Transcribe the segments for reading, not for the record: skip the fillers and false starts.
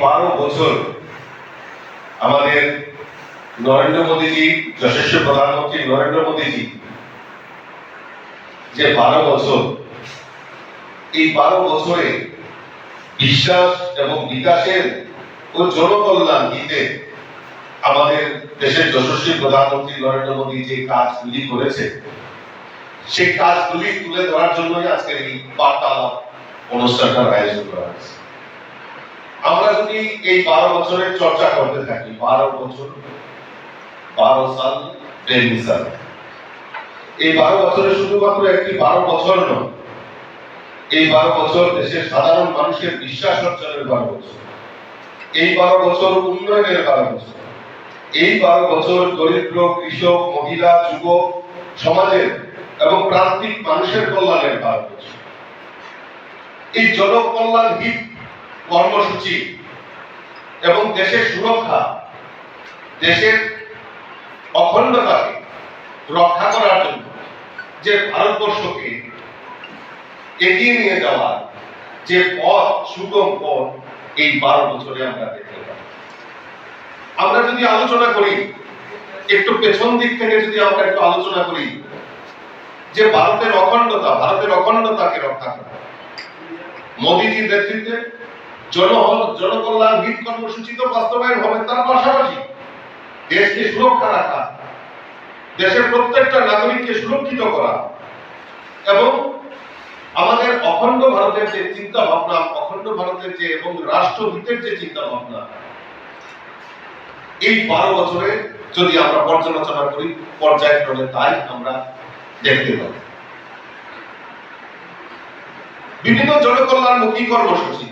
12 বছর আমাদের নরেন্দ্র মোদীজি, যশস্বী প্রধানমন্ত্রী নরেন্দ্র মোদীজি যে 12 বছর, এই 12 বছরে বিশ্বাস এবং বিকাশের ও জনকল্যাণ দিতে আমাদের দেশের যশস্বী প্রধানমন্ত্রী নরেন্দ্র মোদী যে কাজগুলি করেছে, সেই কাজগুলি তুলে ধরার জন্যই আজকের এই বার্তালাপ অনুষ্ঠানটার আয়োজন করা হয়েছে। আমরা যদি এই 12 বছরের চর্চা করতে থাকি, 12 বছর, 12 সাল, বেমিসাল, এই 12 বছরে শুধুমাত্র একটি 12 বছর নয়, এই 12 বছর দেশের সাধারণ মানুষের বিশ্বাস অর্জনের 12 বছর, এই 12 বছর উন্নয়নের 12 বছর, এই 12 বছর দরিদ্র, কৃষক, মহিলা, যুবক সমাজের এবং প্রান্তিক মানুষের কল্যাণের 12 বছর। এই জনকল্যাণ হিত কর্মসূচি এবং দেশের সুরক্ষা, দেশের অখণ্ডতাকে রক্ষা করার জন্য যে ভারতবর্ষকে এগিয়ে নিয়ে যাওয়ার যে পথ, সুগম পথ, এই 12 বছরে আমরা দেখতে পাই। আমরা যদি আলোচনা করি, একটু পেছন দিক থেকে যদি আমরা একটু আলোচনা করি যে ভারতের অখণ্ডতাকে রক্ষা করা, মোদীজির নেতৃত্বে জনকল্যাণ হিত কর্মসূচি তো বাস্তবায়ন হবে, তার পাশাপাশি দেশকে সুরক্ষা রাখা, দেশের প্রত্যেকটা নাগরিককে সুরক্ষিত করা এবং আমাদের অখণ্ড ভারতের যে চিন্তা ভাবনা, অখণ্ড ভারতের যে এবং রাষ্ট্রহিতের যে চিন্তা ভাবনা, এই 12 বছরে যদি আমরা পর্যালোচনা করি, পর্যায়ক্রমে তাই আমরা দেখতে পাই। বিভিন্ন জনকল্যাণমুখী কর্মসূচি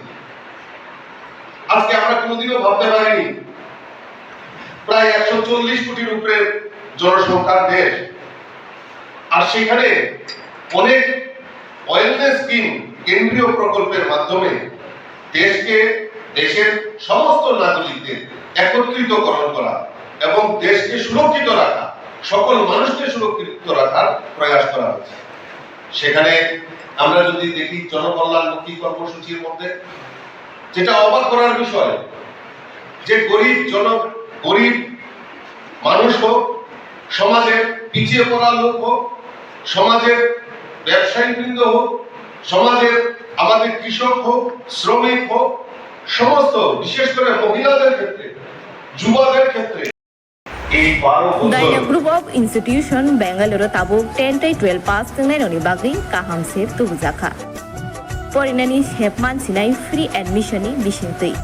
আজকে আমরা কোনোদিনও ভাবতে পারিনি। প্রায় 140 কোটির উপরে জনসংখ্যার দেশ, আর সেখানে অনেক ওয়েলনেস স্কিম, কেন্দ্রীয় প্রকল্পের মাধ্যমে দেশের সমস্ত নাগরিকদের একত্রিতকরণ করা এবং দেশকে সুরক্ষিত রাখা, সকল মানুষকে সুরক্ষিত রাখার প্রয়াস করা হচ্ছে। সেখানে আমরা যদি দেখি জনকল্যাণমুখী কর্মসূচির মধ্যে যেটা অবাক করার বিষয়, যে গরিব মানুষ হোক, সমাজের পিছিয়ে পড়া লোক হোক, সমাজের ব্যবসায়ী বৃন্দ হোক, সমাজের আমাদের কৃষক হোক, শ্রমিক হোক, সমস্ত, বিশেষ করে মহিলাদের ক্ষেত্রে, যুবদের ক্ষেত্রে Daina Group of Institution Bangalore Tabuk 10-12 pass tengenani bagui kaham sep tubujaka. Porinani shepman sinai free admission ni bisingtui.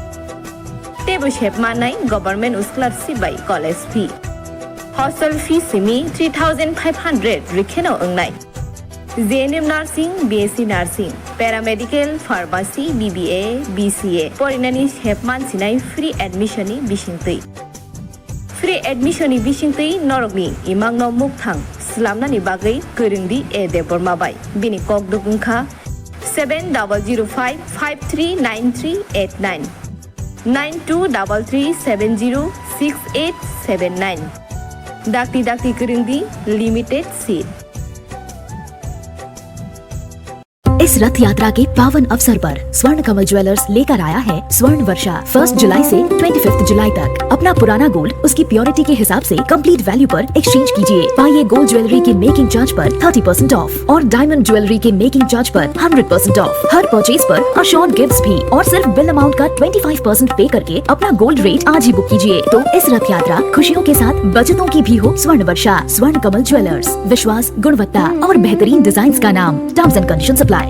Tebo shepman nai government scholarship by college fee. Hostel fee simi 3,500 rikheno ongnai. JNM Nursing, BSc Nursing, Paramedical, Pharmacy, BBA, BCA. Porinani shepman sinai free admission ni bisingtui. Free admission ni bisingtui norogni imangno mukthang slamnani bagai goringdi e debormabai bini kok dukungkha 7005539389 9233706879 dakti goringdi limited seat. इस रथ यात्रा के पावन अवसर पर स्वर्ण कमल jewellers लेकर आया है स्वर्ण वर्षा। 1 जुलाई से 25 जुलाई तक अपना पुराना गोल्ड उसकी प्योरिटी के हिसाब से कंप्लीट वैल्यू पर एक्सचेंज कीजिए। पाइए गोल्ड ज्वेलरी के मेकिंग चार्ज पर 30% ऑफ और डायमंड ज्वेलरी के मेकिंग चार्ज पर 100% ऑफ। हर परचेज पर अशोर्ड गिफ्ट्स भी और सिर्फ बिल अमाउंट का 25% पे करके अपना गोल्ड रेट आज ही बुक कीजिए। तो इस रथ यात्रा खुशियों के साथ बचतों की भी हो स्वर्ण वर्षा। स्वर्ण कमल ज्वेलर्स, विश्वास, गुणवत्ता और बेहतरीन डिजाइन का नाम। Terms and conditions apply.